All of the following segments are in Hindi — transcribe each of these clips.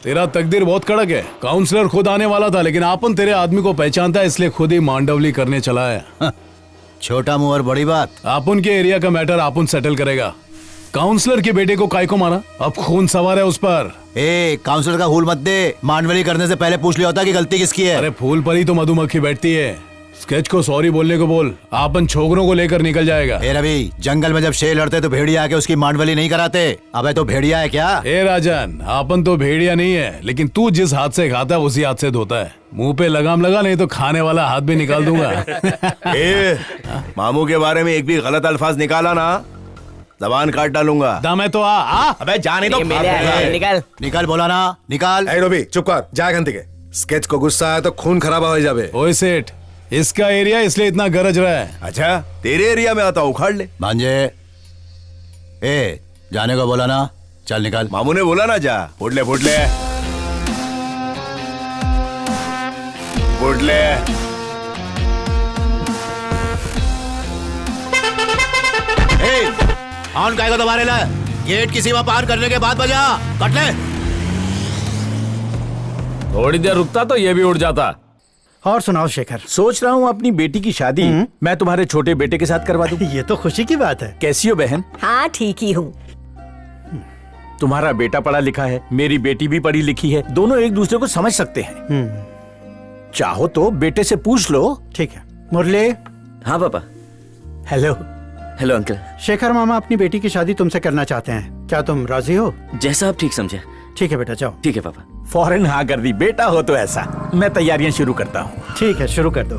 तेरा तकदीर बहुत कड़क है। काउंसलर खुद आने वाला था, लेकिन आपन तेरे आदमी को पहचानता है, इसलिए खुद ही मांडवली करने चला है। छोटा मुंह और बड़ी बात। आपन के एरिया का मैटर आपन सेटल करेगा। काउंसलर के बेटे को काय को मारा? अब खून सवार है उस पर। काउंसलर का फूल मत दे। मांडवली करने से पहले पूछ लिया होता कि गलती किसकी है। अरे फूल पर ही तो मधुमक्खी बैठती है। स्केच को सॉरी बोलने को बोल, आपन छोकरों को लेकर निकल जाएगा। रवि, जंगल में जब शेर लड़ते तो भेड़िया आके उसकी मांडवली नहीं कराते। अबे तो भेड़िया है क्या? राजन, आपन तो भेड़िया नहीं है, लेकिन तू जिस हाथ से खाता है उसी हाथ से धोता है। मुंह पे लगाम लगा, नहीं तो खाने वाला हाथ भी निकाल दूंगा। मामू के बारे में एक भी गलत अल्फाज निकाला ना, जबान काट डालूंगा। दामे तो आ। अबे जाने दो। निकाल बोला ना, निकाल। रवि चुप कर, जा घंटे के। स्केच को गुस्सा आया तो खून खराबा हो जावे। ओए सेठ, इसका एरिया इसलिए इतना गरज रहा है। अच्छा, तेरे एरिया में आता उखाड़ ले। भांजे, जाने को बोला ना, चल निकाल। मामू ने बोला ना जा। फुट ले फुट ले फुट ले। ऑन काय को दोबारे ला। गेट की सीमा पार करने के बाद बजा। कट ले। थोड़ी देर रुकता तो ये भी उड़ जाता। और सुनाओ शेखर। सोच रहा हूँ अपनी बेटी की शादी मैं तुम्हारे छोटे बेटे के साथ करवा दूं। ये तो खुशी की बात है। कैसी हो बहन? हाँ ठीक ही हूँ। तुम्हारा बेटा पढ़ा लिखा है, मेरी बेटी भी पढ़ी लिखी है, दोनों एक दूसरे को समझ सकते हैं। चाहो तो बेटे से पूछ लो। ठीक है। मुरली। हाँ पापा। हेलो। Hello uncle. शेखर मामा अपनी बेटी की शादी तुमसे करना चाहते हैं, क्या तुम राजी हो? जैसा आप ठीक समझे। ठीक है बेटा, जाओ। ठीक है पापा। फौरन हाँ कर दी। बेटा हो तो ऐसा। मैं तैयारियां शुरू करता हूँ। ठीक है, शुरू कर दो।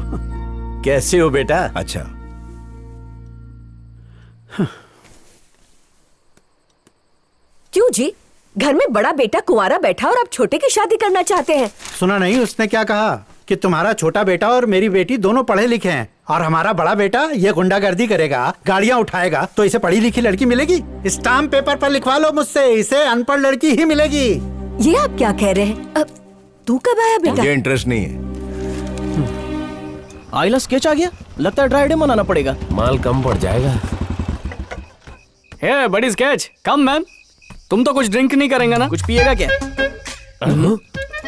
कैसे हो बेटा? अच्छा, क्यों जी, घर में बड़ा बेटा कुंवारा बैठा और आप छोटे की शादी करना चाहते हैं? सुना नहीं उसने क्या कहा कि तुम्हारा छोटा बेटा और मेरी बेटी दोनों पढ़े लिखे हैं, और हमारा बड़ा बेटा ये गुंडागर्दी करेगा, गाड़ियाँ उठाएगा, तो इसे पढ़ी लिखी लड़की मिलेगी? स्टाम्प पेपर पर लिखवा लो मुझसे, इसे अनपढ़ लड़की ही मिलेगी। ये आप क्या कह रहे हैं? अब तू कब आया बेटा? मुझे इंटरेस्ट नहीं है। आइला स्केच आ गया, लगता है ड्राई डे मनाना पड़ेगा। माल कम पड़ जाएगा। हे बड़ी स्केच, कम मैन। तुम तो कुछ ड्रिंक नहीं करेंगे ना? कुछ पिएगा क्या?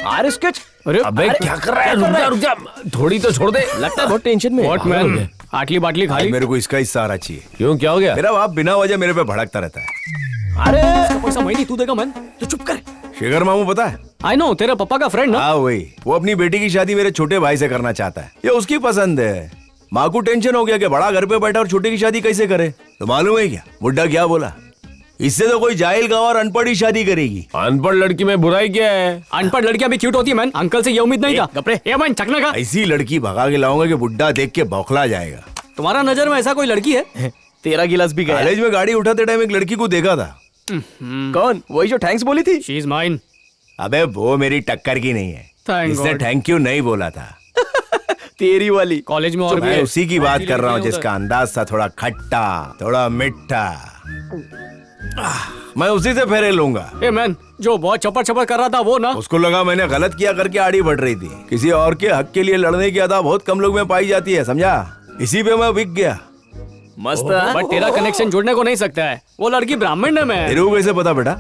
अरे स्केच, अबे क्या कर रहा है? रुक जा, थोड़ी तो छोड़ दे। लगता है बहुत टेंशन में। व्हाट मैन, आटली बाटली भाई, खाली। मेरे को इसका हिस्सा आना चाहिए। क्यों, क्या हो गया? मेरा बाप बिना वजह मेरे पे भड़कता रहता है। अरे इसका पैसा मैं नहीं, तू देगा मैन। तो चुप कर। शेखर मामू पता है? आई नो, तेरे पापा का फ्रेंड ना। हाँ वही। वो अपनी बेटी की शादी मेरे छोटे भाई से करना चाहता है, ये उसकी पसंद है। माँ को टेंशन हो गया कि बड़ा घर पे बैठा और छोटे की शादी कैसे करे। तो मालूम है क्या बुड्ढा क्या बोला? इससे तो कोई जाहिल गाँव और अनपढ़ ही शादी करेगी। अनपढ़ लड़की में बुराई क्या है? अनपढ़ लड़कियां भी क्यूट होती है मैन। अंकल से ये उम्मीद नहीं था। गपरे। ये मैन चकना का। ऐसी लड़की भगा के लाऊंगा कि बुड्ढा देख के बौखला जाएगा। तुम्हारा नजर में ऐसा कोई लड़की है? तेरा गिलास भी गया। कॉलेज में गाड़ी उठाते टाइम एक लड़की को देखा था। कौन? वही जो थैंक्स बोली थी? She is mine. अबे वो मेरी टक्कर की नहीं है। Thank इसने God. थैंक यू नहीं बोला था। तेरी वाली। कॉलेज में और भी मैं है। उसी की बात कर रहा हूँ लड़कियां जिसका अंदाज था थोड़ा खट्टा, थोड़ा मिठा। मैं उसी से फेरे लूंगा। ए मैन, जो बहुत चपर चपर कर रहा था वो ना। उसको लगा मैंने गलत किया करके आड़ी बढ़ रही थी। किसी और के हक के लिए लड़ने की अदा बहुत कम लोग में पाई जाती है, समझा? इसी पे मैं बिक गया। मस्त। बट तेरा कनेक्शन जुड़ने को नहीं सकता है। वो लड़की ब्राह्मण है मैन। तेरे को कैसे पता बेटा?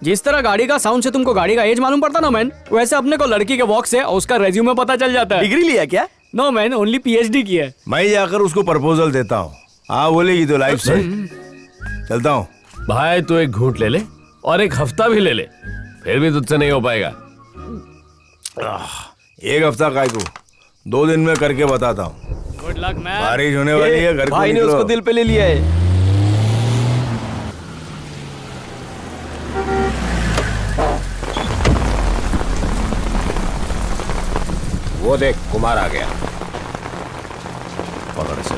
जिस तरह गाड़ी का साउंड से तुमको गाड़ी का एज मालूम पड़ता ना मैन, वैसे अपने को लड़की के वॉक से उसका रेज्यूमे पता चल जाता है। डिग्री लिया क्या? नो मैन, ओनली पीएचडी की है। मैं जाकर उसको प्रपोजल देता हूँ। हाँ बोलेगी तो लाइफ से। चलता हूँ। भाई तू एक घूंट ले ले और एक हफ्ता भी ले ले, फिर भी तुझसे नहीं हो पाएगा। एक हफ्ता काय को, 2 दिन में करके बताता हूँ। Good luck man. बारिश होने वाली है, घर को भाई ने निकलो। उसको दिल पे ले लिया है। वो देख, कुमार आ गया। पकड़ से।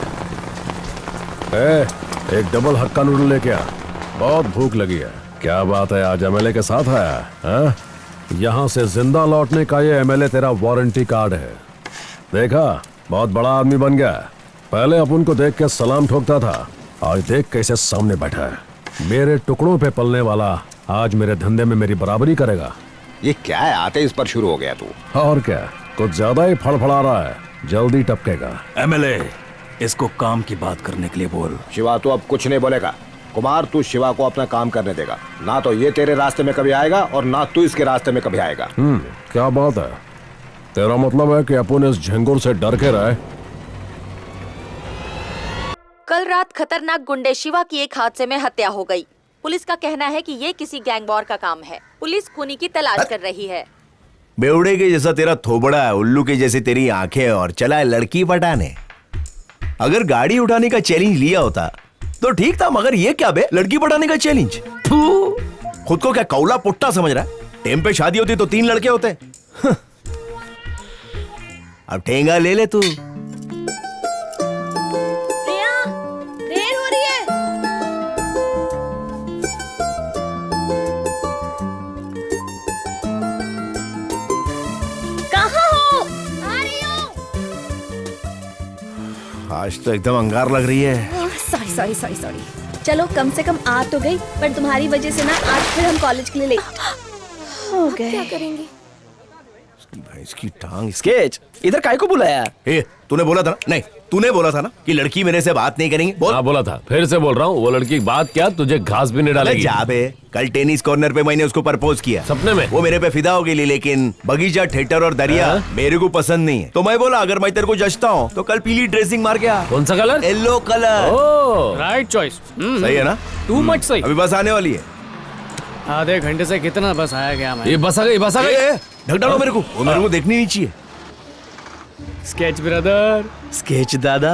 एक डबल हक्का नूडल लेके आ, बहुत भूख लगी है। क्या बात है, आज एमएलए के साथ आया है? यहाँ से जिंदा लौटने का ये एमएलए तेरा वारंटी कार्ड है। देखा, बहुत बड़ा आदमी बन गया। पहले अपन को देख के सलाम ठोकता था, आज देख कैसे सामने बैठा है। मेरे टुकड़ों पे पलने वाला आज मेरे धंधे में मेरी बराबरी करेगा। ये क्या है, आते इस पर शुरू हो गया तू? और क्या, कुछ ज्यादा ही फड़फड़ा रहा है, जल्दी टपकेगा। एमएलए, इसको काम की बात करने के लिए बोल। शिवा, तू अब कुछ नहीं बोलेगा। कुमार तू शिवा को अपना काम करने देगा, ना तो ये तेरे रास्ते में कभी आएगा और ना तू इसके रास्ते में कभी आएगा। क्या बात है? तेरा मतलब है कि अपन इस झिंगुर से डर के रहे? कल रात खतरनाक गुंडे शिवा की एक हादसे में हत्या हो गई। पुलिस का कहना है कि ये किसी गैंग वॉर का काम है। पुलिस खूनी की तलाश कर रही है। बेवड़े के जैसा तेरा थोबड़ा है, उल्लू के जैसे तेरी आंखें और चला है लड़की पटाने। अगर गाड़ी उठाने का चैलेंज लिया होता तो ठीक था, मगर ये क्या बे, लड़की पटाने का चैलेंज? खुद को क्या कौला पुट्टा समझ रहा है? टेम पे शादी होती तो 3 लड़के होते। अब ठेंगा ले ले तू। प्रिया, देर हो रही है। कहाँ हो? आ रही हूँ। आज तो एकदम अंगार लग रही है। Sorry sorry sorry sorry. चलो कम से कम आ तो गई, पर तुम्हारी वजह से ना आज फिर हम कॉलेज के लिए लेट हो गए। क्या करेंगे? इसकी टांग स्केच इधर काय को बुलाया? ए, तूने बोला था ना, नहीं तूने बोला था ना कि लड़की मेरे से बात नहीं करेंगी। बोल। हाँ बोला था, फिर से बोल रहा हूँ, वो लड़की की बात क्या तुझे घास भी नहीं डालेगी। जा बे, कल टेनिस कॉर्नर पे मैंने उसको प्रपोज किया सपने में। वो मेरे पे फिदा हो गई, लेकिन बगीचा, थिएटर और दरिया मेरे को पसंद नहीं है। तो मैं बोला अगर मैं तेरे को जचता हूँ तो कल पीली ड्रेसिंग मार के आ। कौन सा colour? Yellow colour. Oh right choice. सही है ना? टू मच सही। अभी बस आने वाली है। आधे घंटे से कितना बस आया गया मैं। ये बस आ गई, बस आ गई। ढक डालो मेरे को, वो मेरे को देखनी नहीं चाहिए। स्केच ब्रदर, स्केच दादा।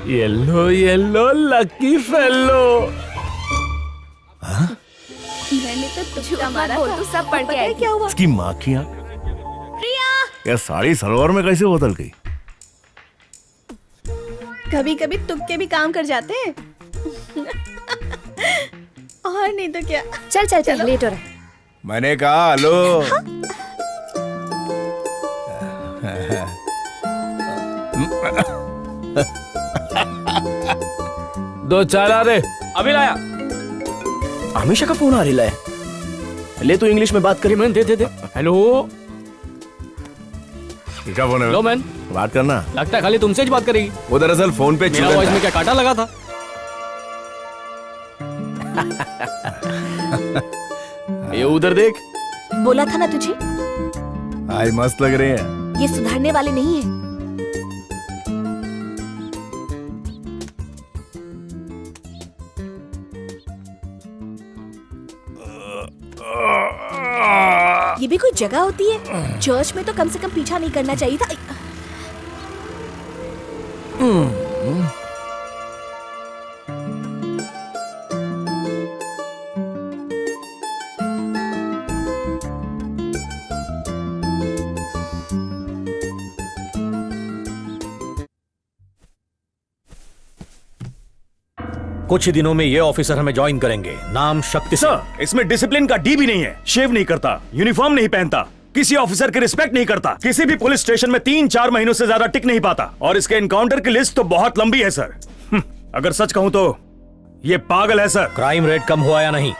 Yellow yellow lucky fellow. मैंने तो तुझको मारा था। तो सब पढ़ के आए। क्या हुआ? इसकी माँ की आँख। प्रिया, यार साड़ी सलवार में कैसे बदल गई? कभी कभी तुक्के भी काम कर जाते हैं। और नहीं तो क्या। चल चल चल, लेट हो रहा है। मैंने कहा हेलो। दो चाय ला रे। अभी लाया। हमेशा का फोन आ रही है। ले तू इंग्लिश में बात करी। Man they they they. Hello क्या फोन है? हेलो मैन, बात करना। लगता है खाली तुमसे ही बात करेगी। वो दरअसल फोन पे मेरा वॉइस में क्या कांटा लगा था? ये उधर देख। बोला था ना तुझे, आज मस्त लग रहे हैं। ये सुधरने वाले नहीं है। ये भी कोई जगह होती है? चर्च में तो कम से कम पीछा नहीं करना चाहिए था। कुछ ही दिनों में ये ऑफिसर हमें ज्वाइन करेंगे। नाम शक्ति सिंह। सर, इसमें डिसिप्लिन का डी भी नहीं है। शेव नहीं करता, यूनिफॉर्म नहीं पहनता, किसी ऑफिसर की रिस्पेक्ट नहीं करता, किसी भी पुलिस स्टेशन में 3-4 महीनों से ज्यादा टिक नहीं पाता, और इसके एनकाउंटर की लिस्ट तो बहुत लंबी है सर। अगर सच कहूं तो ये पागल है सर। क्राइम रेट कम हुआ या नहीं?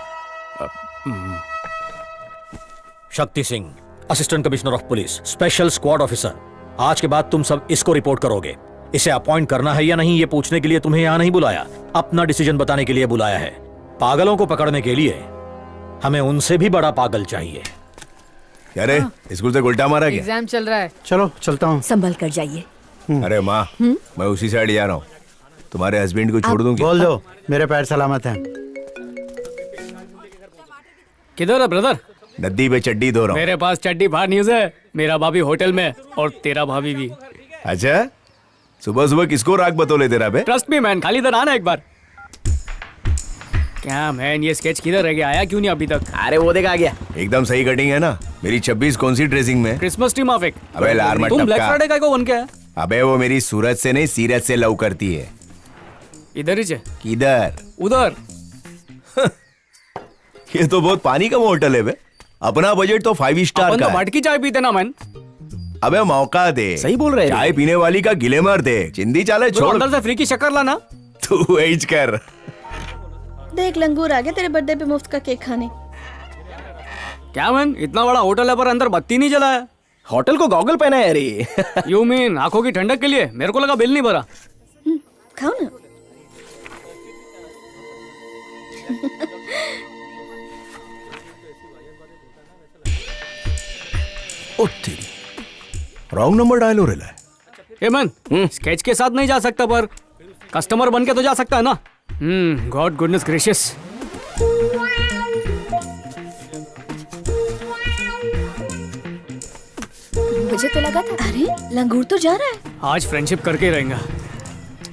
Shakti Singh, assistant commissioner of police, special squad officer. आज के बाद तुम सब इसको रिपोर्ट करोगे। इसे अपॉइंट करना है या नहीं ये पूछने के लिए तुम्हें यहां नहीं बुलाया, अपना डिसीजन बताने के लिए बुलाया है। पागलों को पकड़ने के लिए हमें उनसे भी बड़ा पागल चाहिए। अरे स्कूल से उल्टा मारा क्या? एग्जाम चल रहा है। चलो चलता हूँ। संभल कर जाइए। अरे माँ, मैं उसी साइड जा रहा हूँ। तुम्हारे हस्बैंड को छोड़ दूंगी। बोल दो मेरे पैर सलामत हैं। किधर है ब्रदर? नदी पे चड्डी धो रहा हूँ। मेरे पास चड्डी बाहर न्यूज है। मेरा भाभी होटल में और तेरा भाभी भी। अच्छा, सुबह सुबह किसको राग बतौले तेरा बे? ट्रस्ट मी मैन, खाली इधर आना एक बार। क्या मैन, ये स्केच किधर रह गया? आया क्यों नहीं अभी तक? अरे वो देख आ गया। एकदम सही कटिंग है ना। मेरी 26 कौन सी ड्रेसिंग में? क्रिसमस ट्री माफिक। अबे लार मत तुम ब्लैक टपका। फ्राइडे का को बन के आया? अबे वो मेरी सूरत से नहीं, सीरत से लव करती है। इधर ही किधर? उधर। ये तो बहुत पानी कम होटल है बे। अपना बजट तो 5 स्टार अपन का तो है। मटकी चाय पीते ना मैन। अबे मौका दे। सही बोल रहे हैं। चाय पीने वाली का गिलेमर दे। चिंदी चाले तो छोड़। अंदर से फ्री की शक्कर लाना। तू एज कर। देख लंगूर आ गया तेरे बर्थडे पे मुफ्त का केक खाने। क्या मैन, इतना बड़ा होटल है पर अंदर बत्ती नहीं जला है। होटल को गॉगल पहना है अरे। यू मीन आंखों की ठंडक के लिए? मेरे को लगा बिल नहीं भरा। खाओ ना। ओ तेरी रॉन्ग नंबर डायल हो रहा है। ए मैन, स्केच के साथ नहीं जा सकता पर कस्टमर बन के तो जा सकता है ना। God goodness gracious. मुझे तो लगा था अरे लंगूर तो जा रहा है। आज फ्रेंडशिप करके ही रहेंगे।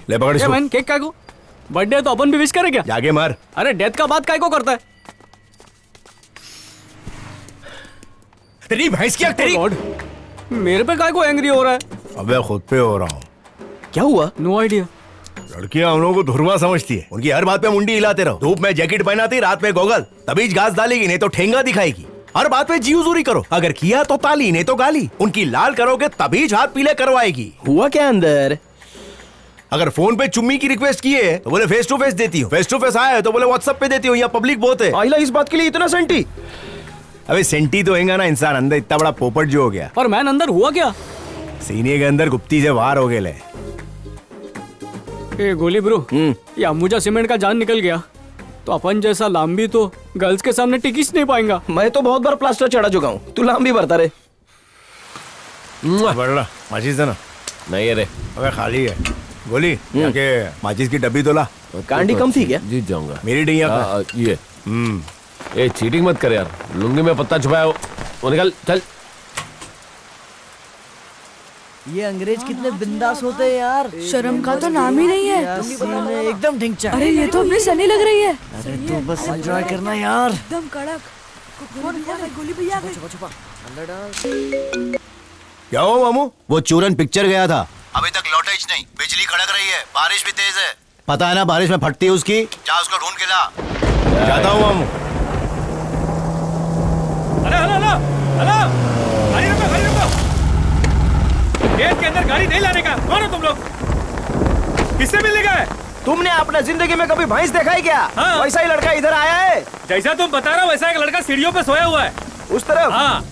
ले पकड़ ए इसको। मैन, केक काय को? बर्थडे तो अपन भी विश करें क्या? जाके मार। अरे डेथ का बात काय को करता है? तेरी भैंस की तेरी। गॉड, मेरे पे काय को एंग्री हो रहा है? अबे खुद पे हो रहा हूँ। क्या हुआ? No idea. लड़कियां हम लोगों को धुरवा समझती है। उनकी हर बात पे मुंडी हिलाते रहो। धूप में जैकेट पहनाती, रात में गोगल, तभी घास डालेगी, नहीं तो ठेंगा दिखाएगी। हर बात पे जी हुजूरी करो, अगर किया तो ताली, नहीं तो गाली। उनकी लाल करोगे तभी हाथ पीले करवाएगी। हुआ क्या अंदर? अगर फोन पे चुम्मी की रिक्वेस्ट की है तो बोले फेस टू फेस देती हूँ, फेस टू फेस आया है तो बोले व्हाट्सएप पे देती हूँ, या पब्लिक बहुत है। आइला इस बात के लिए इतना सेंटी? अबे सेंटी तो होगा ना इंसान, अंदर इतना बड़ा पोपट जो हो गया। पर मैन अंदर हुआ क्या? सीने के अंदर गुप्ती से बाहर हो गए ले। ए गोली ब्रो, ये अम्बुजा सीमेंट का जान निकल गया तो अपन जैसा लांबी तो गर्ल्स के सामने टिकिस नहीं पाएगा। मैं तो बहुत बार प्लास्टर चढ़ा चुका हूँ, तू लाम भी भरता रे। बड़ा माचिस है ना? नहीं है रे। अबे खाली है। गोली जाके माचिस की डब्बी तो ला। कांडी कम थी क्या? जीत जाऊंगा। मेरी डैया ये ए चीटिंग मत कर यार। लुंगी में पत्ता छुपाया हो, वो निकल चल। ये अंग्रेज कितने बिंदास होते हैं यार। शर्म का तो नाम ही नहीं है। एकदम ढिंचा। अरे ये तो अपनी सनी लग रही है। अरे तू बस एंजॉय करना यार। एकदम कड़क। गोली भैया आ गई। क्या हुआ मामू? वो चूरन पिक्चर गया था, अभी तक लौटा ही नहीं। बिजली कड़क रही है, बारिश भी तेज है। पता है ना बारिश में फटती है उसकी। जा उसको ढूंढ के ला। जाता हूँ मामू। गेट के अंदर गाड़ी नहीं लाने का। कौन हो तुम लोग? किससे मिलने गए? तुमने अपने जिंदगी में कभी भैंस देखा है क्या? हाँ। वैसा ही लड़का इधर आया है। जैसा तुम बता रहे हो वैसा एक लड़का सीढ़ियों पे सोया हुआ है। उस तरफ? हाँ।